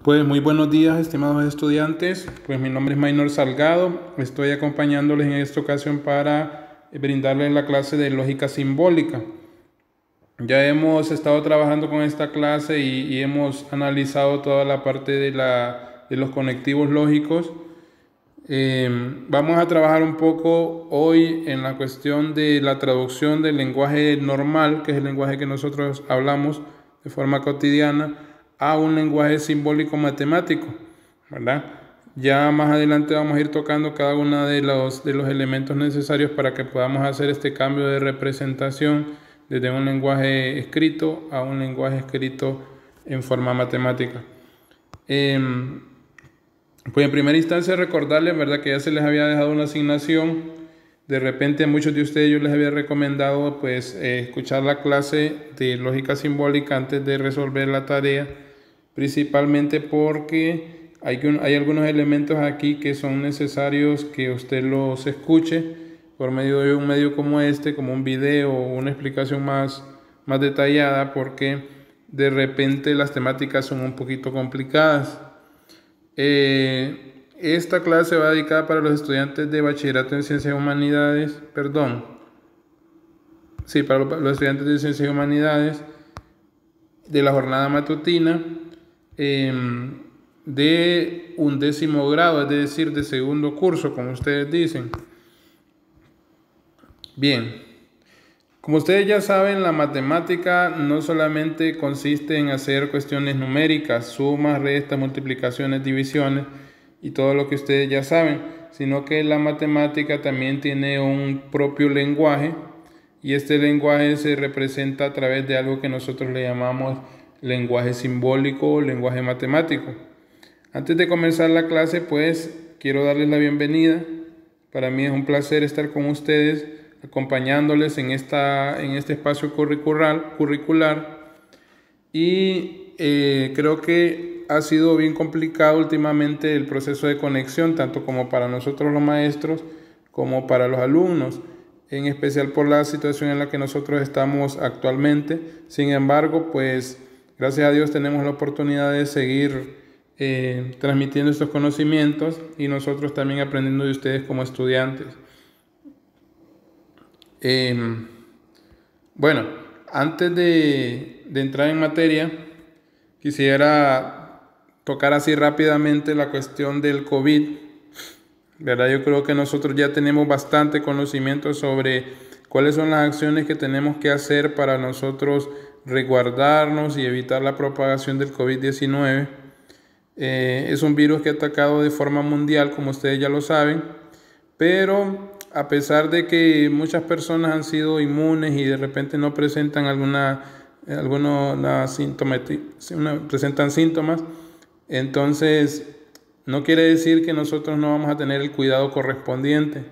Pues muy buenos días, estimados estudiantes. Pues mi nombre es Maynor Salgado. Estoy acompañándoles en esta ocasión para brindarles la clase de lógica simbólica. Ya hemos estado trabajando con esta clase y hemos analizado toda la parte de los conectivos lógicos. Vamos a trabajar un poco hoy en la cuestión de la traducción del lenguaje normal, que es el lenguaje que nosotros hablamos de forma cotidiana, a un lenguaje simbólico matemático, ¿verdad? Ya más adelante vamos a ir tocando cada uno de los elementos necesarios para que podamos hacer este cambio de representación desde un lenguaje escrito a un lenguaje escrito en forma matemática. Pues en primera instancia recordarles, ¿verdad?, que ya se les había dejado una asignación. De repente a muchos de ustedes yo les había recomendado pues escuchar la clase de lógica simbólica antes de resolver la tarea, principalmente porque hay algunos elementos aquí que son necesarios que usted los escuche por medio de un medio como este, como un video o una explicación más detallada, porque de repente las temáticas son un poquito complicadas. Esta clase va dedicada para los estudiantes de bachillerato en ciencias y humanidades, para los estudiantes de ciencias y humanidades de la jornada matutina de 11º grado, es decir, de segundo curso, como ustedes dicen. Bien, como ustedes ya saben, la matemática no solamente consiste en hacer cuestiones numéricas, sumas, restas, multiplicaciones, divisiones y todo lo que ustedes ya saben, sino que la matemática también tiene un propio lenguaje, y este lenguaje se representa a través de algo que nosotros le llamamos lenguaje simbólico o lenguaje matemático. Antes de comenzar la clase, pues quiero darles la bienvenida. Para mí es un placer estar con ustedes, acompañándoles en este espacio curricular, y creo que ha sido bien complicado últimamente el proceso de conexión, tanto como para nosotros los maestros como para los alumnos, en especial por la situación en la que nosotros estamos actualmente. Sin embargo, pues gracias a Dios tenemos la oportunidad de seguir transmitiendo estos conocimientos y nosotros también aprendiendo de ustedes como estudiantes. Bueno, antes de entrar en materia, quisiera tocar así rápidamente la cuestión del COVID, ¿verdad? Yo creo que nosotros ya tenemos bastante conocimiento sobre cuáles son las acciones que tenemos que hacer para nosotros resguardarnos y evitar la propagación del COVID-19. Es un virus que ha atacado de forma mundial, como ustedes ya lo saben, pero a pesar de que muchas personas han sido inmunes y de repente no presentan presentan síntomas, entonces no quiere decir que nosotros no vamos a tener el cuidado correspondiente,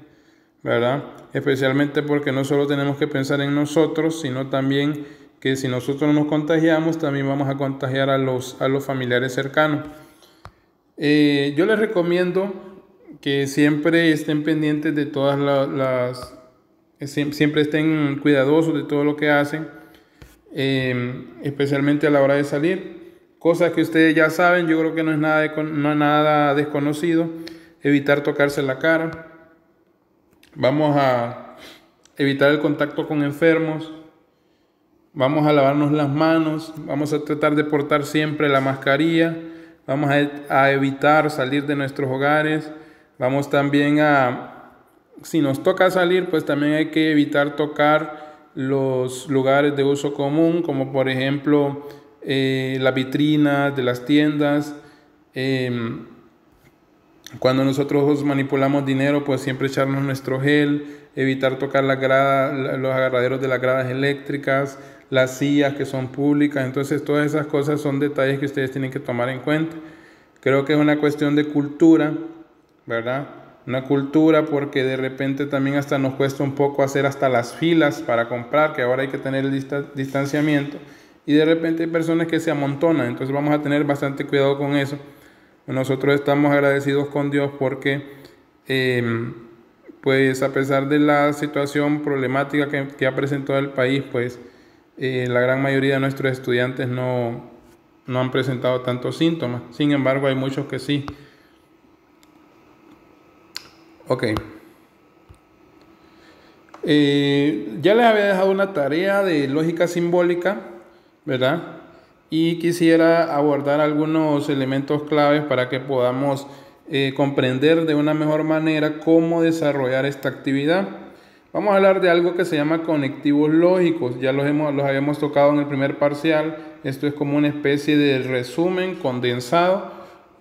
¿verdad? Especialmente porque no solo tenemos que pensar en nosotros, sino también que si nosotros nos contagiamos, también vamos a contagiar a los familiares cercanos. Yo les recomiendo que siempre estén pendientes de todas siempre estén cuidadosos de todo lo que hacen, especialmente a la hora de salir. Cosas que ustedes ya saben, yo creo que no es nada desconocido. Evitar tocarse la cara. Vamos a evitar el contacto con enfermos. Vamos a lavarnos las manos. Vamos a tratar de portar siempre la mascarilla. Vamos a evitar salir de nuestros hogares. Vamos también si nos toca salir, pues también hay que evitar tocar los lugares de uso común, como por ejemplo las vitrinas de las tiendas. Cuando nosotros manipulamos dinero, pues siempre echarnos nuestro gel, evitar tocar los agarraderos de las gradas eléctricas, las sillas que son públicas. Entonces todas esas cosas son detalles que ustedes tienen que tomar en cuenta. Creo que es una cuestión de cultura, ¿verdad? Una cultura, porque de repente también hasta nos cuesta un poco hacer hasta las filas para comprar, que ahora hay que tener el distanciamiento, y de repente hay personas que se amontonan. Entonces vamos a tener bastante cuidado con eso. Nosotros estamos agradecidos con Dios porque pues a pesar de la situación problemática que ha presentado el país, pues la gran mayoría de nuestros estudiantes no no han presentado tantos síntomas. Sin embargo, hay muchos que sí. Ok. Ya les había dejado una tarea de lógica simbólica, ¿verdad? Y quisiera abordar algunos elementos claves para que podamos comprender de una mejor manera cómo desarrollar esta actividad. Vamos a hablar de algo que se llama conectivos lógicos. Ya los habíamos tocado en el primer parcial. Esto es como una especie de resumen condensado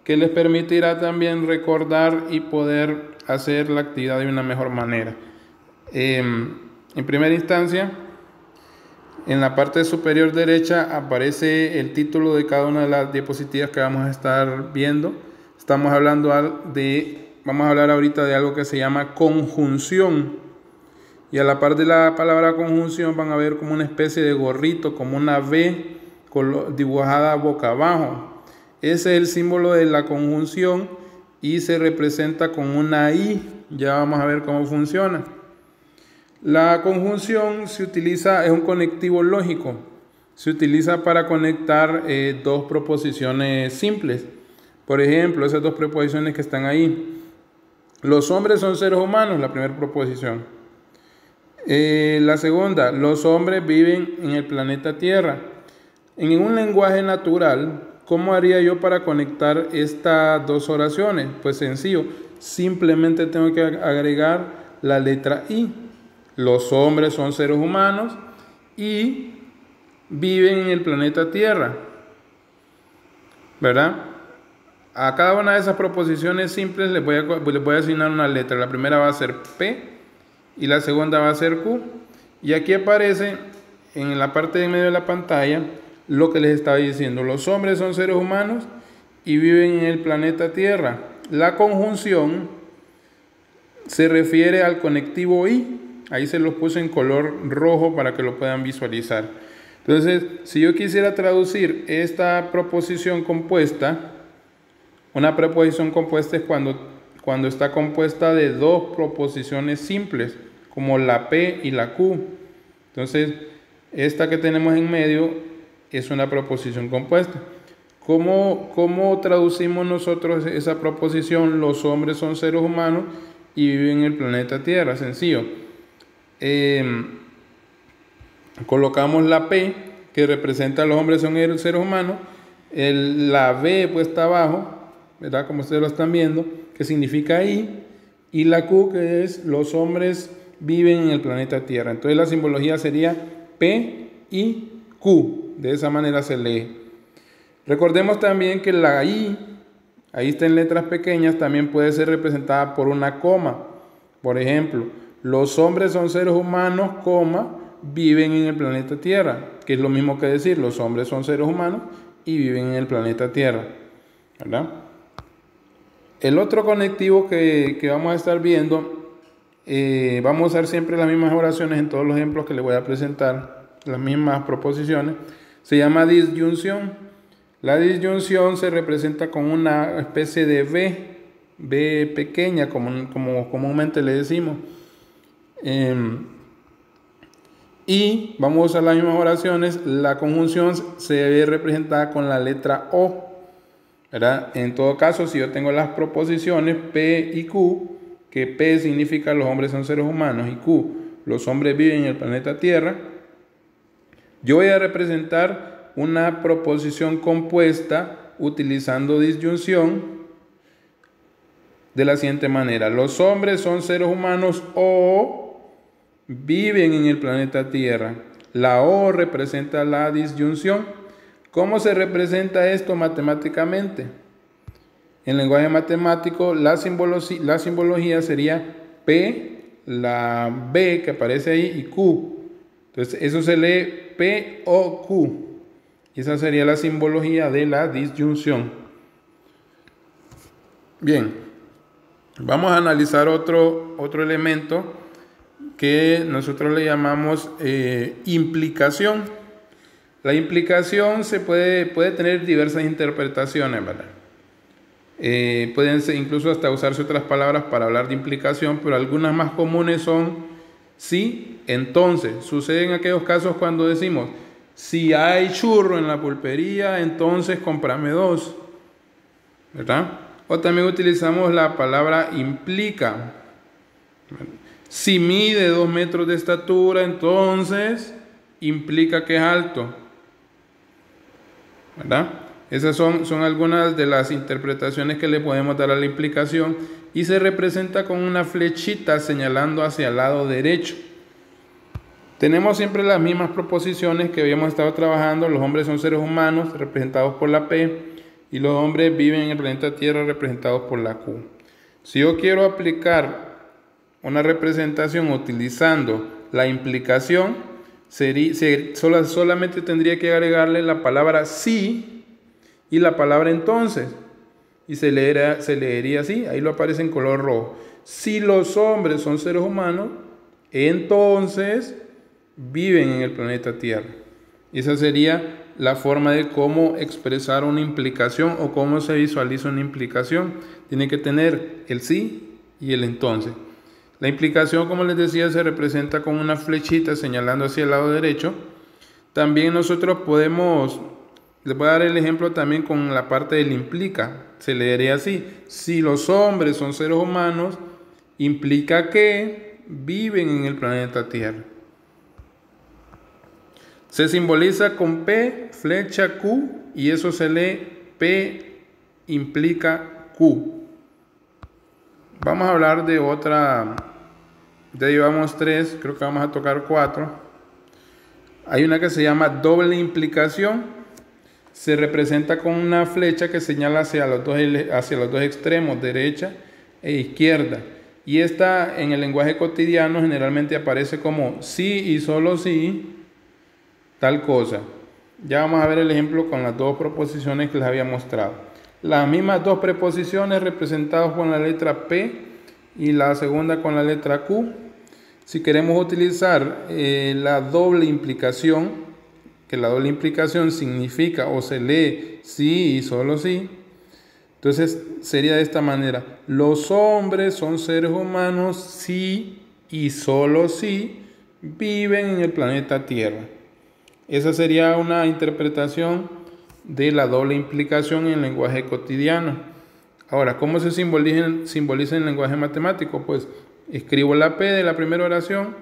que les permitirá también recordar y poder hacer la actividad de una mejor manera. En primera instancia, en la parte superior derecha aparece el título de cada una de las diapositivas que vamos a estar viendo. Vamos a hablar ahorita de algo que se llama conjunción. Y a la par de la palabra conjunción van a ver como una especie de gorrito, como una V dibujada boca abajo. Ese es el símbolo de la conjunción y se representa con una I. Ya vamos a ver cómo funciona. La conjunción se utiliza, es un conectivo lógico. Se utiliza para conectar dos proposiciones simples. Por ejemplo, esas dos proposiciones que están ahí. Los hombres son seres humanos, la primera proposición. La segunda, los hombres viven en el planeta Tierra. En un lenguaje natural, ¿cómo haría yo para conectar estas dos oraciones? Pues sencillo, simplemente tengo que agregar la letra I. Los hombres son seres humanos y viven en el planeta Tierra, ¿verdad? A cada una de esas proposiciones simples les voy a asignar una letra. La primera va a ser P y la segunda va a ser Q. Y aquí aparece en la parte de medio de la pantalla lo que les estaba diciendo. Los hombres son seres humanos y viven en el planeta Tierra. La conjunción se refiere al conectivo I. Ahí se los puse en color rojo para que lo puedan visualizar. Entonces, si yo quisiera traducir esta proposición compuesta, una preposición compuesta es cuando está compuesta de dos proposiciones simples, como la P y la Q. Entonces, esta que tenemos en medio es una proposición compuesta. ¿Cómo traducimos nosotros esa proposición? Los hombres son seres humanos y viven en el planeta Tierra. Sencillo. Colocamos la P, que representa a los hombres son seres humanos, la B puesta abajo, ¿verdad? Como ustedes lo están viendo, que significa I, y la Q, que es los hombres viven en el planeta Tierra. Entonces la simbología sería P, I, Q. De esa manera se lee. Recordemos también que la I, ahí está en letras pequeñas, también puede ser representada por una coma. Por ejemplo, los hombres son seres humanos, coma, viven en el planeta Tierra, que es lo mismo que decir, los hombres son seres humanos y viven en el planeta Tierra, ¿verdad? El otro conectivo que vamos a estar viendo, vamos a usar siempre las mismas oraciones en todos los ejemplos que les voy a presentar, las mismas proposiciones, se llama disyunción. La disyunción se representa con una especie de V pequeña, como comúnmente le decimos. Y vamos a usar las mismas oraciones. La conjunción se ve representada con la letra O, ¿verdad? En todo caso, si yo tengo las proposiciones P y Q, que P significa los hombres son seres humanos y Q, los hombres viven en el planeta Tierra, yo voy a representar una proposición compuesta utilizando disyunción de la siguiente manera. Los hombres son seres humanos o viven en el planeta Tierra. La O representa la disyunción. ¿Cómo se representa esto matemáticamente? En lenguaje matemático, la simbología sería P, la B que aparece ahí, y Q. Entonces, eso se lee P o Q. Y esa sería la simbología de la disyunción. Bien, vamos a analizar otro elemento que nosotros le llamamos implicación. La implicación se puede tener diversas interpretaciones, ¿verdad? Pueden incluso hasta usarse otras palabras para hablar de implicación, pero algunas más comunes son sí, entonces. Sucede en aquellos casos cuando decimos Si hay churro en la pulpería, entonces cómprame 2, ¿verdad? O también utilizamos la palabra implica. Si mide 2 metros de estatura, entonces implica que es alto, ¿verdad? Esas son algunas de las interpretaciones que le podemos dar a la implicación, y se representa con una flechita señalando hacia el lado derecho. Tenemos siempre las mismas proposiciones que habíamos estado trabajando. Los hombres son seres humanos, representados por la P, y los hombres viven en el planeta Tierra, representados por la Q. Si yo quiero aplicar una representación utilizando la implicación, solamente tendría que agregarle la palabra sí y la palabra entonces, y se leería así. Ahí lo aparece en color rojo: si los hombres son seres humanos, entonces viven en el planeta Tierra. Esa sería la forma de cómo expresar una implicación o cómo se visualiza una implicación. Tiene que tener el sí y el entonces. La implicación, como les decía, se representa con una flechita señalando hacia el lado derecho. También nosotros podemos, les voy a dar el ejemplo también con la parte del implica. Se leería así: si los hombres son seres humanos, implica que viven en el planeta Tierra. Se simboliza con P, flecha, Q, y eso se lee P implica Q. Vamos a hablar de otra. Ya llevamos 3, creo que vamos a tocar 4. Hay una que se llama doble implicación. Se representa con una flecha que señala hacia los dos extremos, derecha e izquierda. Y esta en el lenguaje cotidiano generalmente aparece como sí y solo sí, tal cosa. Ya vamos a ver el ejemplo con las 2 proposiciones que les había mostrado. Las mismas 2 preposiciones representadas con la letra P y la segunda con la letra Q. Si queremos utilizar la doble implicación, que la doble implicación significa o se lee sí y solo sí, entonces sería de esta manera: los hombres son seres humanos sí y solo sí viven en el planeta Tierra. Esa sería una interpretación de la doble implicación en el lenguaje cotidiano. Ahora, ¿cómo se simboliza en el lenguaje matemático? Pues escribo la P de la primera oración,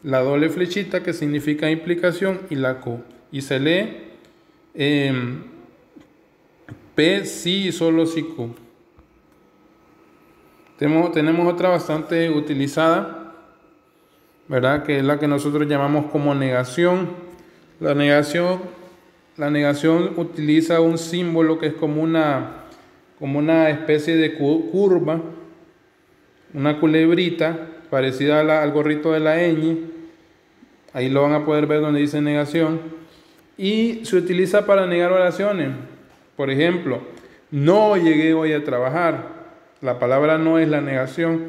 la doble flechita que significa implicación y la Q. Y se lee P sí y solo sí Q. Tenemos otra bastante utilizada, ¿verdad? Que es la que nosotros llamamos como negación. La negación utiliza un símbolo que es como una especie de curva, una culebrita parecida al gorrito de la ñ. Ahí lo van a poder ver donde dice negación. Y se utiliza para negar oraciones. Por ejemplo, no llegué hoy a trabajar. La palabra no es la negación.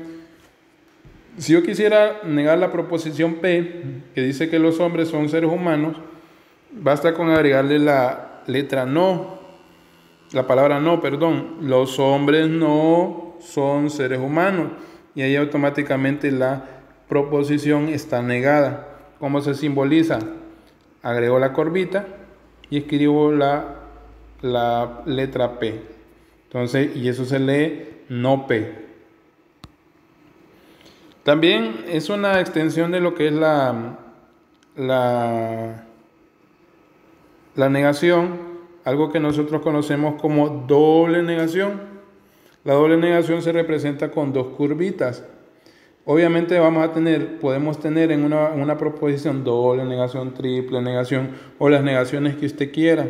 Si yo quisiera negar la proposición P, que dice que los hombres son seres humanos, basta con agregarle la letra no, la palabra no, perdón. Los hombres no son seres humanos. Y ahí automáticamente la proposición está negada. ¿Cómo se simboliza? Agrego la corbita y escribo la letra P. Entonces, y eso se lee no P. También es una extensión de lo que es la negación, algo que nosotros conocemos como doble negación. La doble negación se representa con 2 curvitas. Obviamente podemos tener en una proposición doble negación, triple negación o las negaciones que usted quiera,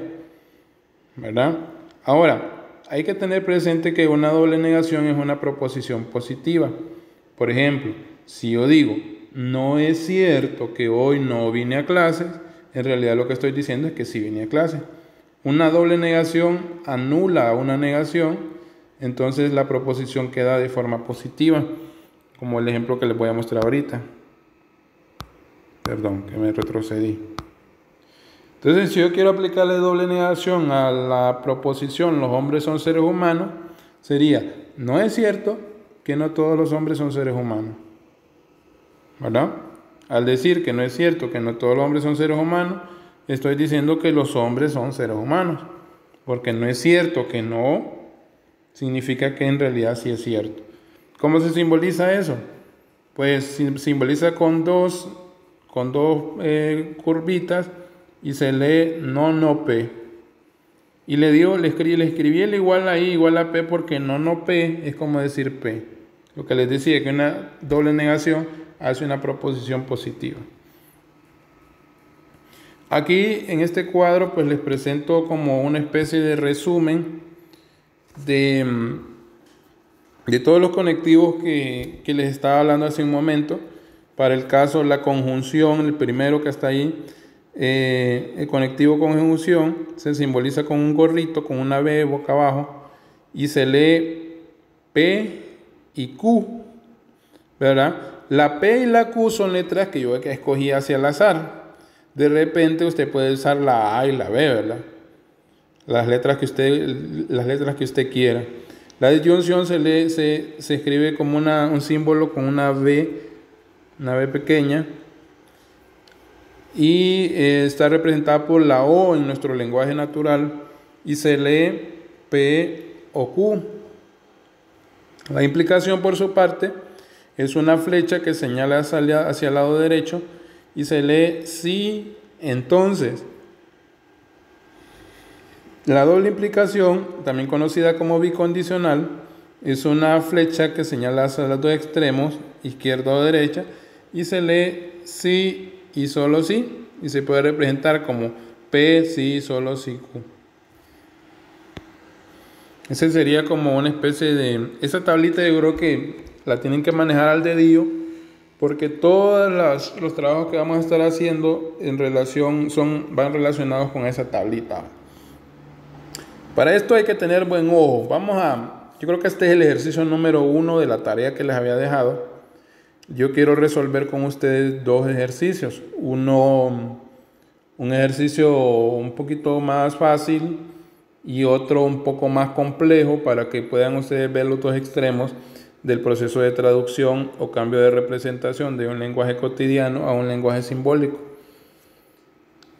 ¿verdad? Ahora, hay que tener presente que una doble negación es una proposición positiva. Por ejemplo, si yo digo, no es cierto que hoy no vine a clases, en realidad lo que estoy diciendo es que sí vine a clases. Una doble negación anula una negación, entonces la proposición queda de forma positiva, como el ejemplo que les voy a mostrar ahorita. Perdón, que me retrocedí. Entonces, si yo quiero aplicarle doble negación a la proposición los hombres son seres humanos, sería, no es cierto que no todos los hombres son seres humanos, ¿verdad? Al decir que no es cierto que no todos los hombres son seres humanos, estoy diciendo que los hombres son seres humanos, porque no es cierto que no, significa que en realidad sí es cierto. ¿Cómo se simboliza eso? Pues simboliza con dos curvitas y se lee no P. Y le escribí el igual ahí, igual a P, porque no P es como decir P. Lo que les decía, que una doble negación hace una proposición positiva. Aquí en este cuadro pues les presento como una especie de resumen de todos los conectivos que les estaba hablando hace un momento. Para el caso la conjunción, el primero que está ahí, el conectivo conjunción se simboliza con un gorrito, con una B boca abajo, y se lee P y Q, ¿verdad? La P y la Q son letras que yo escogí hacia el azar. De repente usted puede usar la A y la B, ¿verdad? Las letras que usted quiera. La disyunción se escribe como un símbolo con una B pequeña, y está representada por la O en nuestro lenguaje natural, y se lee P o Q. La implicación, por su parte, es una flecha que señala hacia el lado derecho y se lee sí, entonces. La doble implicación, también conocida como bicondicional, es una flecha que señala hacia los dos extremos, izquierda o derecha, y se lee sí y solo sí, y se puede representar como P, sí, solo sí, Q. Ese sería como una especie de... Esa tablita yo creo que la tienen que manejar al dedillo, porque todos los trabajos que vamos a estar haciendo van relacionados con esa tablita. Para esto hay que tener buen ojo. Yo creo que este es el ejercicio número 1 de la tarea que les había dejado. Yo quiero resolver con ustedes dos ejercicios. Un ejercicio un poquito más fácil y otro un poco más complejo, para que puedan ustedes ver los dos extremos del proceso de traducción o cambio de representación de un lenguaje cotidiano a un lenguaje simbólico.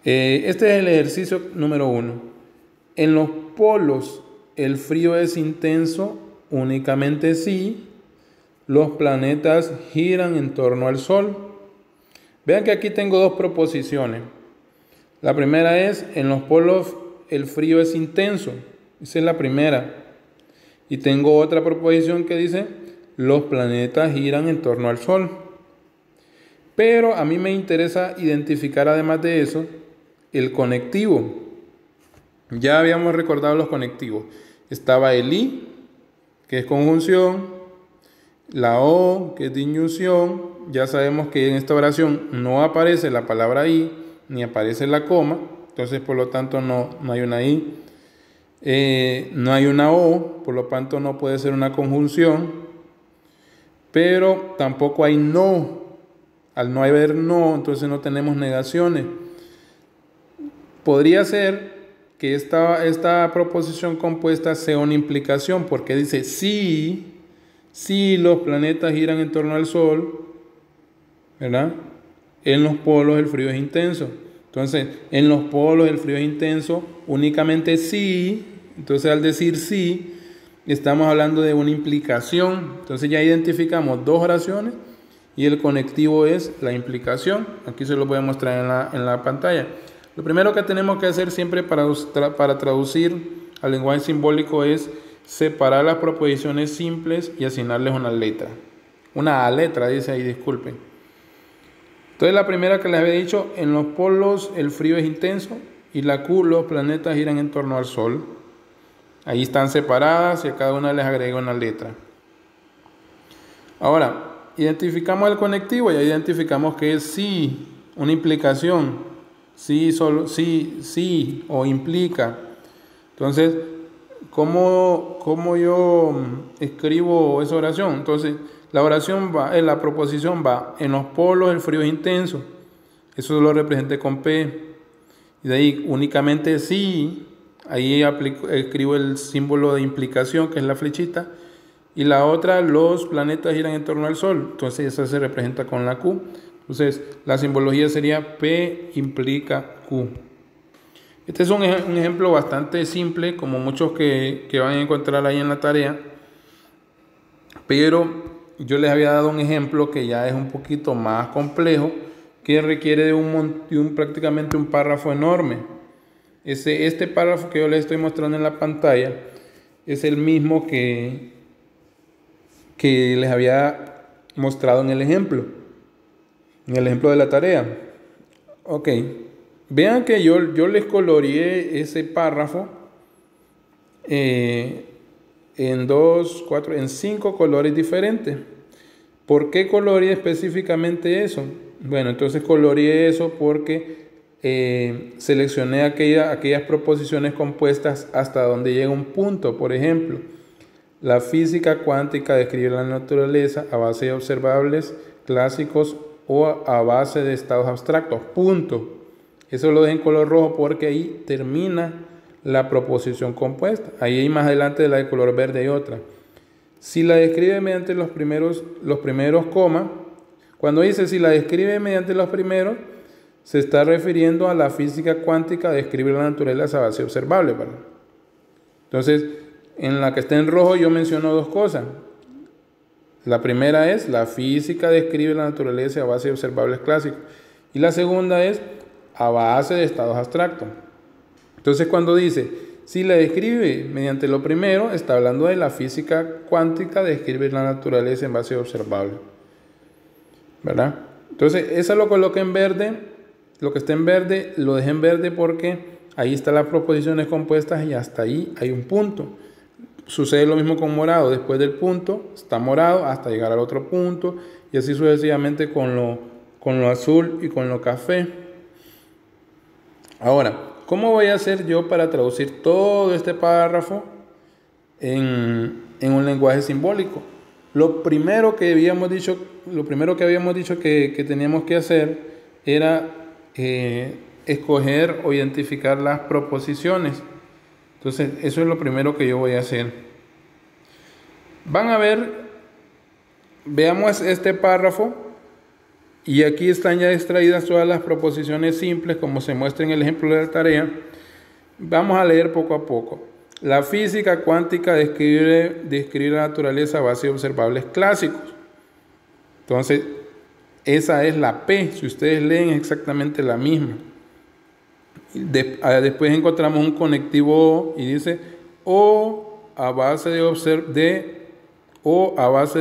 Este es el ejercicio número 1. En los polos el frío es intenso únicamente si los planetas giran en torno al Sol. Vean que aquí tengo dos proposiciones. La primera es: en los polos el frío es intenso. Esa es la primera. Y tengo otra proposición que dice: los planetas giran en torno al Sol. Pero a mí me interesa identificar, además de eso, el conectivo. Ya habíamos recordado los conectivos. Estaba el I, que es conjunción, la O, que es disyunción. Ya sabemos que en esta oración no aparece la palabra I, ni aparece la coma, entonces por lo tanto no hay una I. No hay una O, por lo tanto no puede ser una conjunción, pero tampoco hay no. Al no haber no, entonces no tenemos negaciones. Podría ser que esta proposición compuesta sea una implicación, porque dice si los planetas giran en torno al Sol, ¿verdad? En los polos el frío es intenso. Entonces, en los polos el frío es intenso únicamente si. Entonces, al decir sí, estamos hablando de una implicación. Entonces ya identificamos dos oraciones y el conectivo es la implicación. Aquí se lo voy a mostrar en la pantalla. Lo primero que tenemos que hacer siempre para traducir al lenguaje simbólico es separar las proposiciones simples y asignarles una letra. Una letra, dice ahí, disculpen. Entonces la primera que les había dicho: en los polos el frío es intenso, y la Q, los planetas giran en torno al Sol. Ahí están separadas y a cada una les agrego una letra. Ahora, identificamos el conectivo, ya identificamos que es sí, una implicación. Sí, solo sí o implica. Entonces, ¿cómo yo escribo esa oración? Entonces, la proposición va: en los polos el frío es intenso. Eso lo representé con P. Y de ahí únicamente sí. Ahí escribo el símbolo de implicación, que es la flechita. Y la otra: los planetas giran en torno al Sol. Entonces, esa se representa con la Q. Entonces, la simbología sería P implica Q. Este es un ejemplo bastante simple, como muchos que van a encontrar ahí en la tarea, pero yo les había dado un ejemplo que ya es un poquito más complejo, que requiere de prácticamente un párrafo enorme. Este párrafo que yo les estoy mostrando en la pantalla es el mismo que les había mostrado en el ejemplo de la tarea. Ok, vean que yo les coloreé ese párrafo en 5 colores diferentes. ¿Por qué coloreé específicamente eso? Bueno, entonces coloreé eso porque seleccioné aquellas proposiciones compuestas hasta donde llega un punto. Por ejemplo, la física cuántica describe la naturaleza a base de observables clásicos o a base de estados abstractos. Punto. Eso lo dejo en color rojo porque ahí termina la proposición compuesta. Ahí más adelante de la de color verde hay otra. Si la describe mediante los primeros comas, cuando dice si la describe mediante los primeros, se está refiriendo a la física cuántica describe la naturaleza a base observable, ¿verdad? Entonces, en la que está en rojo yo menciono 2 cosas. La primera es la física describe la naturaleza a base de observables clásicos. Y la segunda es a base de estados abstractos. Entonces, cuando dice si la describe mediante lo primero, está hablando de la física cuántica describe la naturaleza en base observable, ¿verdad? Entonces, eso lo coloqué en verde. Lo que está en verde lo dejé en verde porque ahí están las proposiciones compuestas y hasta ahí hay un punto. Sucede lo mismo con morado. Después del punto está morado hasta llegar al otro punto y así sucesivamente con lo azul y con lo café. Ahora, ¿cómo voy a hacer yo para traducir todo este párrafo en un lenguaje simbólico? Lo primero que habíamos dicho que teníamos que hacer era escoger o identificar las proposiciones. Entonces, eso es lo primero que yo voy a hacer. Van a ver, veamos este párrafo y aquí están ya extraídas todas las proposiciones simples como se muestra en el ejemplo de la tarea. Vamos a leer poco a poco. La física cuántica describe la naturaleza a base de observables clásicos. Entonces, esa es la P. Si ustedes leen es exactamente la misma. Después encontramos un conectivo O y dice O a base de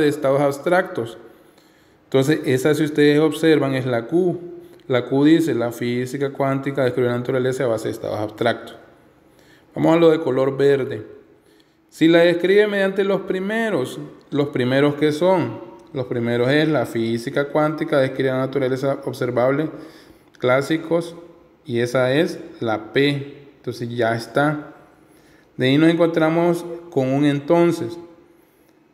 estados abstractos. Entonces, esa, si ustedes observan, es la Q. La Q dice la física cuántica describe la naturaleza a base de estados abstractos. Vamos a lo de color verde. Si la describe mediante los primeros ¿qué son? Los primeros es la física cuántica describe la naturaleza observable clásicos y esa es la P. Entonces ya está. De ahí nos encontramos con un entonces.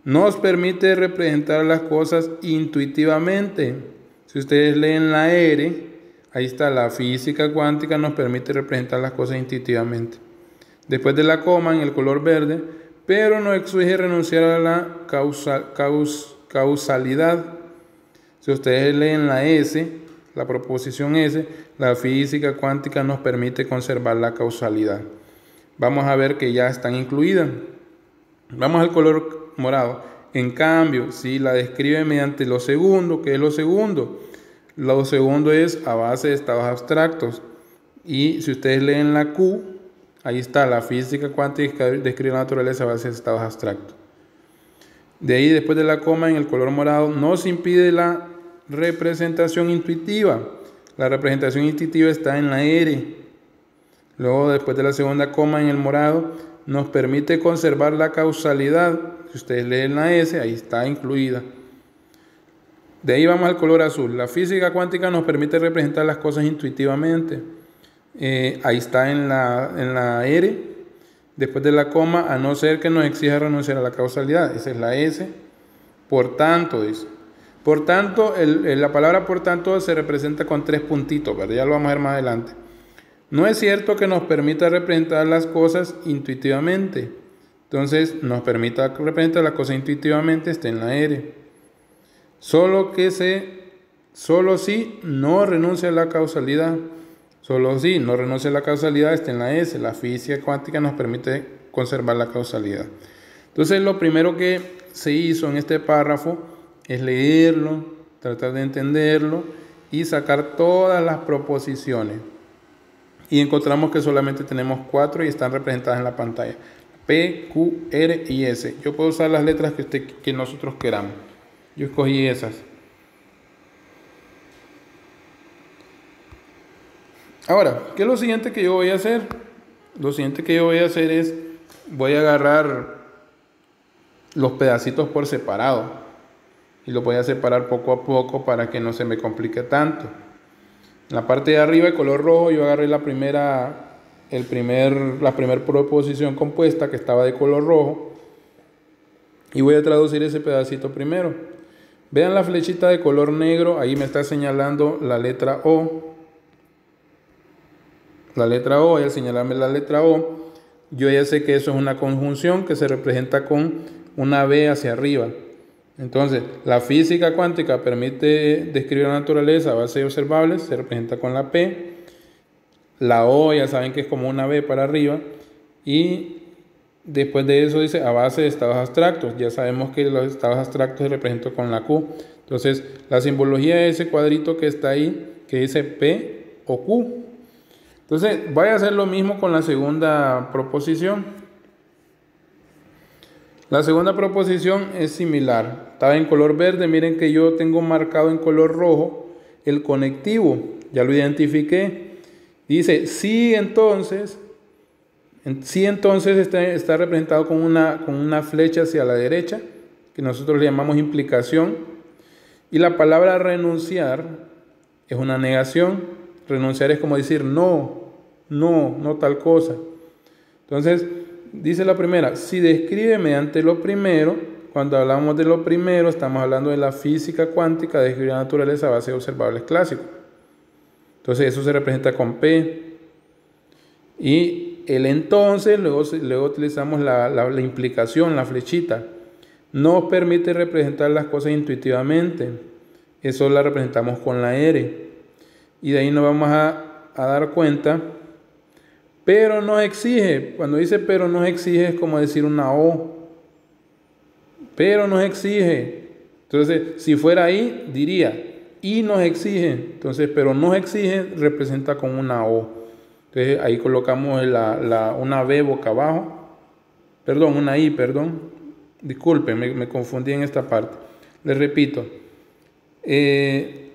Nos permite representar las cosas intuitivamente. Si ustedes leen la R, ahí está la física cuántica nos permite representar las cosas intuitivamente. Después de la coma en el color verde, pero no exige renunciar a la causalidad. Si ustedes leen la S, la proposición S, la física cuántica nos permite conservar la causalidad. Vamos a ver que ya están incluidas. Vamos al color morado. En cambio, si la describe mediante lo segundo, ¿qué es lo segundo? Lo segundo es a base de estados abstractos. Y si ustedes leen la Q, ahí está la física cuántica describe la naturaleza a base de estados abstractos. De ahí, después de la coma en el color morado, nos impide la representación intuitiva. La representación intuitiva está en la R. Luego, después de la segunda coma en el morado, nos permite conservar la causalidad. Si ustedes leen la S, ahí está incluida. De ahí vamos al color azul. La física cuántica nos permite representar las cosas intuitivamente. Ahí está en la R. Después de la coma, a no ser que nos exija renunciar a la causalidad. Esa es la S. Por tanto, dice. Por tanto, la palabra por tanto se representa con 3 puntitos, ¿verdad? Ya lo vamos a ver más adelante. No es cierto que nos permita representar las cosas intuitivamente. Entonces, nos permita representar las cosas intuitivamente, está en la R. Solo si no renuncia a la causalidad. Solo si no renuncia a la causalidad está en la S. La física cuántica nos permite conservar la causalidad. Entonces lo primero que se hizo en este párrafo es leerlo, tratar de entenderlo y sacar todas las proposiciones. Y encontramos que solamente tenemos 4 y están representadas en la pantalla. P, Q, R y S. Yo puedo usar las letras que nosotros queramos. Yo escogí esas. Ahora, ¿qué es lo siguiente que yo voy a hacer? Lo siguiente que yo voy a hacer es, voy a agarrar los pedacitos por separado. Y los voy a separar poco a poco para que no se me complique tanto. En la parte de arriba, de color rojo, yo agarré la primera proposición compuesta que estaba de color rojo. Y voy a traducir ese pedacito primero. Vean la flechita de color negro, ahí me está señalando la letra O. La letra O, y al señalarme la letra O, yo ya sé que eso es una conjunción que se representa con una B hacia arriba. Entonces, la física cuántica permite describir la naturaleza a base de observables, se representa con la P. La O ya saben que es como una B para arriba. Y después de eso dice a base de estados abstractos. Ya sabemos que los estados abstractos se representan con la Q. Entonces, la simbología de ese cuadrito que está ahí, que dice P o Q. Entonces, voy a hacer lo mismo con la segunda proposición. La segunda proposición es similar. Estaba en color verde. Miren que yo tengo marcado en color rojo el conectivo. Ya lo identifiqué. Dice, sí, entonces está representado con una flecha hacia la derecha, que nosotros le llamamos implicación. Y la palabra renunciar es una negación. Renunciar es como decir no tal cosa. Entonces, dice la primera, si describe mediante lo primero, cuando hablamos de lo primero, estamos hablando de la física cuántica, de describir la naturaleza a base de observables clásicos. Entonces, eso se representa con P. Y el entonces, luego utilizamos la implicación, la flechita. Nos permite representar las cosas intuitivamente. Eso la representamos con la R. Y de ahí nos vamos a dar cuenta. Pero nos exige. Cuando dice pero nos exige es como decir una O. Pero nos exige. Entonces, si fuera ahí, diría y nos exige. Entonces, pero nos exige representa con una O. Entonces, ahí colocamos una B boca abajo. Perdón, una I, perdón. Disculpen, me confundí en esta parte. Les repito.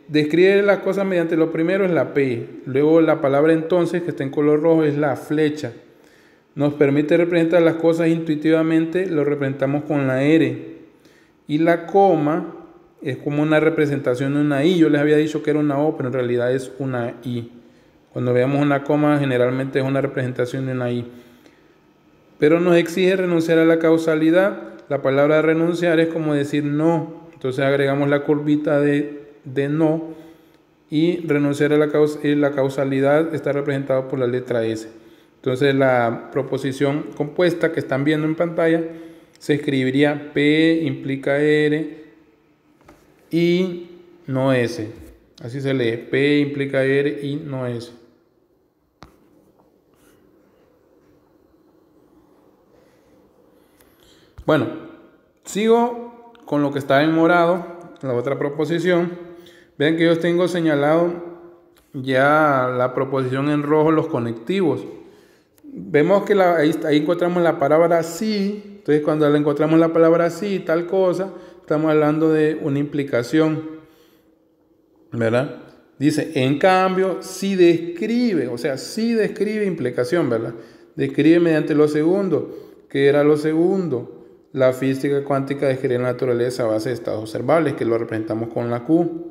Describe las cosas mediante lo primero es la P. Luego la palabra entonces, que está en color rojo, es la flecha. Nos permite representar las cosas intuitivamente, lo representamos con la R. Y la coma es como una representación de una I. Yo les había dicho que era una O, pero en realidad es una I. Cuando veamos una coma, generalmente es una representación de una I. Pero nos exige renunciar a la causalidad. La palabra renunciar es como decir no. Entonces agregamos la curvita de no, y renunciar a la causalidad está representado por la letra S. Entonces la proposición compuesta que están viendo en pantalla se escribiría P implica R y no S. Así se lee, P implica R y no S. Bueno, sigo con lo que está en morado, la otra proposición. Vean que yo tengo señalado ya la proposición en rojo, los conectivos. Vemos que ahí encontramos la palabra sí. Entonces, cuando le encontramos la palabra sí, tal cosa, estamos hablando de una implicación, ¿verdad? Dice, en cambio, si describe, o sea, si describe implicación, ¿verdad? Describe mediante lo segundo. ¿Qué era lo segundo? La física cuántica describe la naturaleza a base de estados observables, que lo representamos con la Q.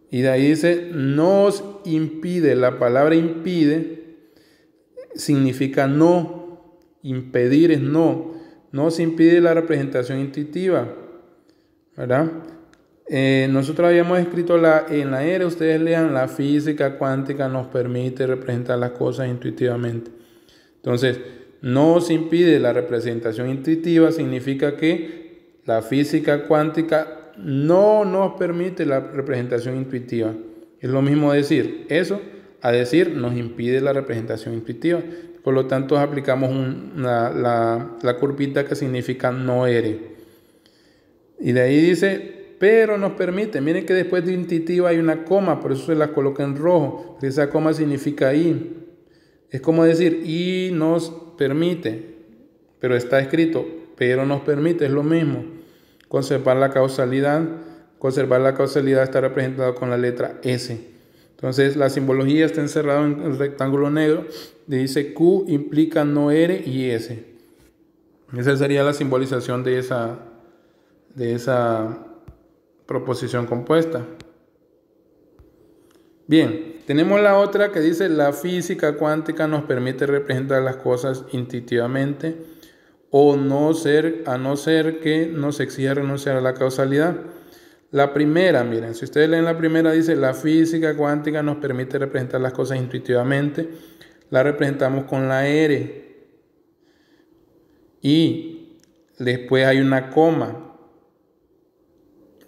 Y de ahí dice, nos impide. La palabra impide significa no. Impedir es no. Nos impide la representación intuitiva, ¿verdad? Nosotros habíamos escrito en la R, ustedes lean, la física cuántica nos permite representar las cosas intuitivamente. Entonces, nos impide la representación intuitiva significa que la física cuántica no nos permite la representación intuitiva. Es lo mismo decir eso a decir, nos impide la representación intuitiva. Por lo tanto, aplicamos la curvita que significa no eres. Y de ahí dice, pero nos permite. Miren que después de intuitiva hay una coma, por eso se la coloca en rojo. Esa coma significa y. Es como decir, y nos permite. Pero está escrito, pero nos permite, es lo mismo. Conservar la causalidad. Conservar la causalidad está representado con la letra S. Entonces la simbología está encerrada en el rectángulo negro. Dice Q implica no R y S. Esa sería la simbolización de esa proposición compuesta. Bien, tenemos la otra que dice la física cuántica nos permite representar las cosas intuitivamente a no ser que nos exija renunciar a la causalidad. La primera, miren, si ustedes leen la primera, dice la física cuántica nos permite representar las cosas intuitivamente. La representamos con la R. Y después hay una coma.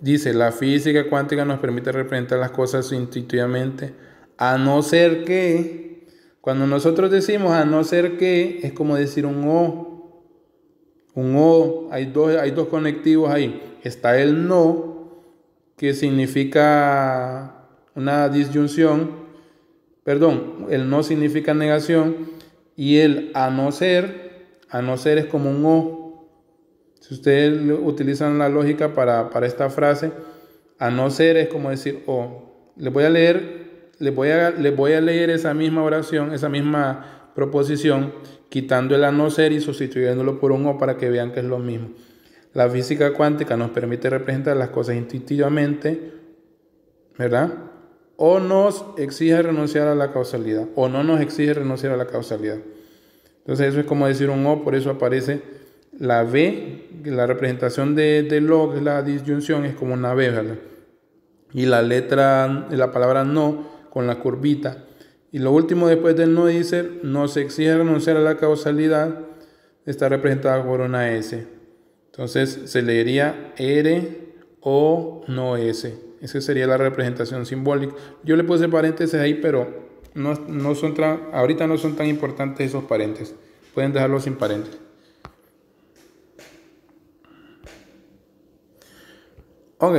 Dice, la física cuántica nos permite representar las cosas intuitivamente, a no ser que, cuando nosotros decimos a no ser que, es como decir un O. Un O, hay dos conectivos ahí. Está el no, que significa una disyunción, perdón, el no significa negación, y el a no ser es como un O. Si ustedes utilizan la lógica para esta frase, a no ser es como decir o. Les voy a leer esa misma oración, esa misma proposición, quitando el a no ser y sustituyéndolo por un o para que vean que es lo mismo. La física cuántica nos permite representar las cosas intuitivamente, ¿verdad? O nos exige renunciar a la causalidad, o no nos exige renunciar a la causalidad. Entonces eso es como decir un o, por eso aparece la V, la representación de lo, que es la disyunción, es como una V, ¿verdad? Y la palabra no, con la curvita. Y lo último después del no dice, nos exige renunciar a la causalidad, está representada por una S. Entonces se leería R o no S. Esa sería la representación simbólica. Yo le puse paréntesis ahí, pero ahorita no son tan importantes esos paréntesis. Pueden dejarlos sin paréntesis. Ok,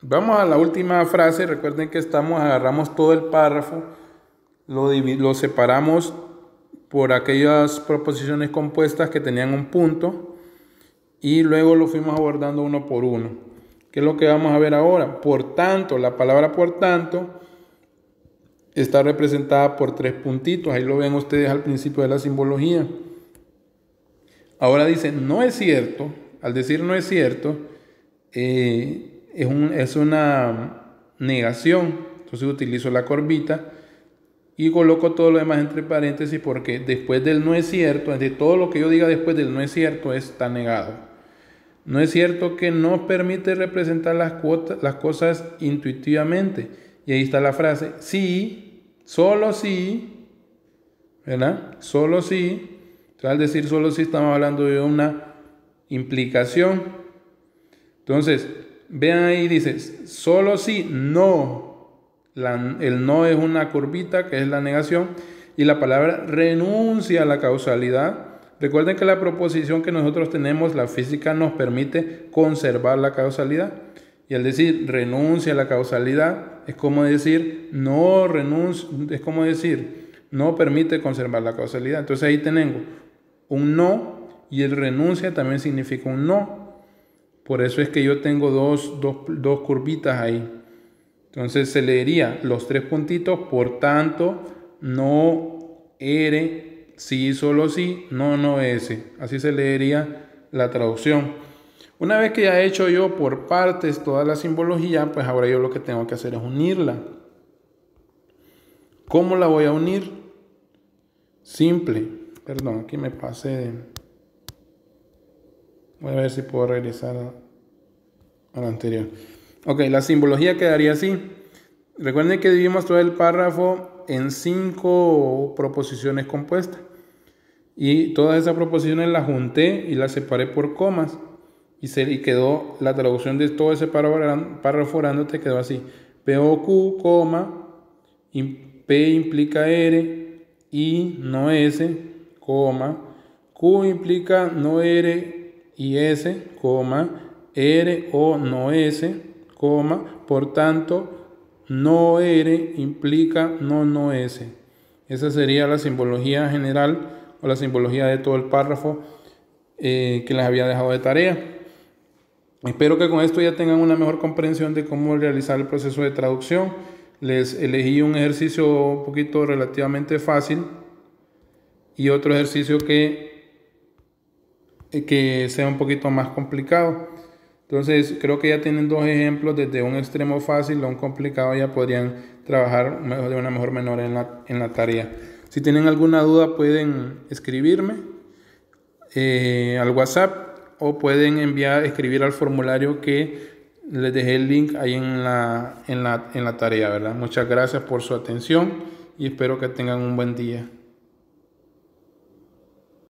vamos a la última frase. Recuerden que agarramos todo el párrafo, lo separamos por aquellas proposiciones compuestas que tenían un punto y luego lo fuimos abordando uno por uno. ¿Qué es lo que vamos a ver ahora? Por tanto, la palabra por tanto está representada por 3 puntitos. Ahí lo ven ustedes al principio de la simbología. Ahora dice, no es cierto. Al decir no es cierto, es una negación. Entonces utilizo la corbita y coloco todo lo demás entre paréntesis porque después del no es cierto, de todo lo que yo diga después del no es cierto está negado. No es cierto que nos permite representar las cosas intuitivamente. Y ahí está la frase, sí, solo sí, ¿verdad? Solo sí. Entonces, al decir solo sí estamos hablando de una implicación. Entonces, vean ahí, dice, solo sí, no. El no es una curvita, que es la negación, y la palabra renuncia a la causalidad. Recuerden que la proposición que nosotros tenemos, la física, nos permite conservar la causalidad. Y al decir renuncia a la causalidad, es como decir no renuncia, es como decir no permite conservar la causalidad. Entonces ahí tenemos un no, y el renuncia también significa un no. Por eso es que yo tengo dos curvitas ahí. Entonces se leería los 3 puntitos, por tanto, no R, sí, solo sí, no S. Así se leería la traducción. Una vez que ya he hecho yo por partes toda la simbología, pues ahora yo lo que tengo que hacer es unirla. ¿Cómo la voy a unir? Simple. Perdón, aquí me pasé. Voy a ver si puedo regresar a la anterior. Ok, la simbología quedaría así. Recuerden que dividimos todo el párrafo en 5 proposiciones compuestas. Y todas esas proposiciones las junté y las separé por comas. Y quedó la traducción de todo ese párrafo orando, te quedó así. POQ, coma, P implica R y no S, coma, Q implica no R y S, coma, R o no S, coma, por tanto, no R implica no S. Esa sería la simbología general o la simbología de todo el párrafo que les había dejado de tarea. Espero que con esto ya tengan una mejor comprensión de cómo realizar el proceso de traducción. Les elegí un ejercicio un poquito relativamente fácil y otro ejercicio que sea un poquito más complicado. Entonces creo que ya tienen dos ejemplos, desde un extremo fácil a un complicado. Ya podrían trabajar de una mejor manera en la tarea. Si tienen alguna duda pueden escribirme al WhatsApp o pueden escribir al formulario que les dejé el link ahí en la tarea, ¿verdad? Muchas gracias por su atención y espero que tengan un buen día.